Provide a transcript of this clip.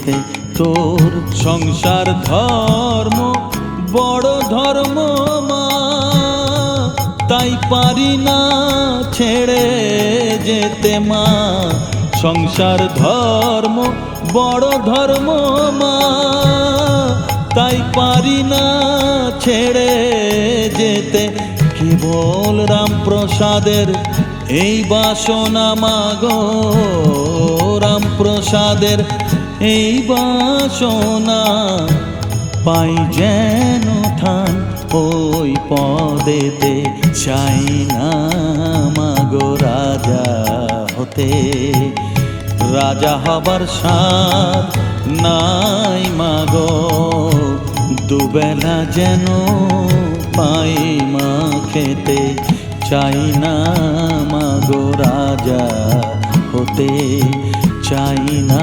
যেতে। তোর সংসার ধর্ম বড় ধর্ম মা, তাই পারি না ছেড়ে যেতে মা। সংসার ধর্ম বড় ধর্ম মা, তাই পারি না ছেড়ে যেতে। কেবল রামপ্রসাদের এই বাসনা মাগো, রামপ্রসাদের এই বাসনা, পাই যেন ঠান ওই পদেতে। চাই না মাগো রাজা হতে, রাজা হবার সাধ নাই মাগো। দুবেলা যেন পাই মা খেতে, চাই না মাগো রাজা হতে, চাই না